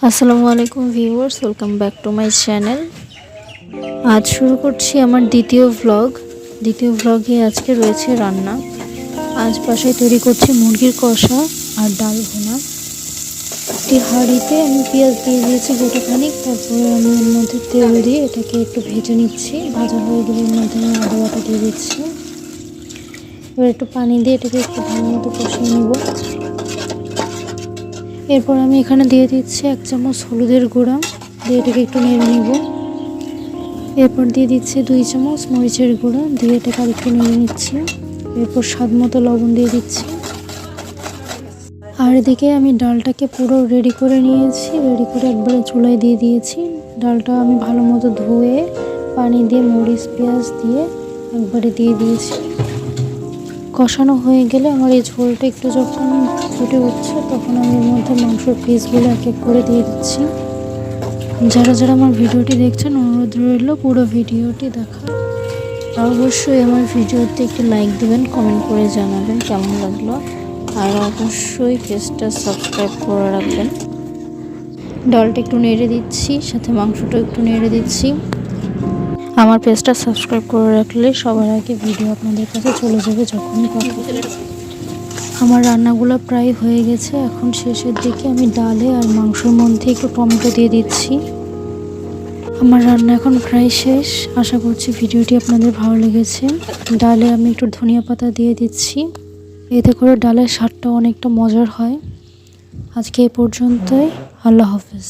আসসালামু আলাইকুম viewers, welcome back to my channel. আজ শুরু করছি আমার দ্বিতীয় ব্লগে। আজকে রয়েছে রান্না। আজ বাসায় তৈরি করছি মুরগির কষা আর ডাল ভুনা। একটি হাঁড়িতে আমি পেঁয়াজ দিয়ে দিয়েছি গোটাখানিক, তারপরে আমি এর মধ্যে তেল দিয়ে এটাকে একটু ভেজে নিচ্ছি। ভাজা হয়ে গেলে এর মধ্যে আমি আদা বাটা দিয়ে দিচ্ছি। এবার একটু পানি দিয়ে এটাকে একটু ভালো মতো কষিয়ে নেব। এরপর আমি এখানে দিয়ে দিচ্ছি 1 চামচ হলুদের গুঁড়া, দিয়ে এটাকে একটু নেড়ে নেব। এরপর দিয়ে দিচ্ছি 2 চামচ মরিচের গুঁড়া, দিয়ে এটাকে আরেকটু নেড়ে নিচ্ছি। এরপর স্বাদ মতো লবণ দিয়ে দিচ্ছি। আর এদিকে আমি ডালটাকে পুরো রেডি করে নিয়েছি। রেডি করে একবারে চুলায় দিয়ে দিয়েছি। ডালটা আমি ভালো মতো ধুয়ে পানি দিয়ে মরিচ পেঁয়াজ দিয়ে একবারে দিয়ে দিয়েছি। কষানো হয়ে গেলে আমার এই ঝোলটা একটু যখন ফুটে উঠছে, তখন আমি এর মধ্যে মাংসের পিসগুলো এক এক করে দিয়ে দিচ্ছি। যারা আমার ভিডিওটি দেখছেন, অনুরোধ রইল পুরো ভিডিওটি দেখার। আর অবশ্যই আমার ভিডিওতে একটি লাইক দেবেন, কমেন্ট করে জানাবেন কেমন লাগলো। আর অবশ্যই পেজটা সাবস্ক্রাইব করে রাখবেন। ডালটা একটু নেড়ে দিচ্ছি, সাথে মাংসটা একটু নেড়ে দিচ্ছি। আমার পেজটা সাবস্ক্রাইব করে রাখলে সবার আগে ভিডিও আপনাদের কাছে চলে যাবে যখনই পাঠাবো। আমার রান্নাগুলো প্রায় হয়ে গেছে। এখন শেষের দিকে আমি ডালে আর মাংসের মধ্যে একটু টমেটো দিয়ে দিচ্ছি। আমার রান্না এখন প্রায় শেষ। আশা করছি ভিডিওটি আপনাদের ভালো লেগেছে। ডালে আমি একটু ধনিয়া পাতা দিয়ে দিচ্ছি, এতে করে ডালের স্বাদটা অনেকটা মজার হয়। আজকে এই পর্যন্তই। আল্লাহ হাফেজ।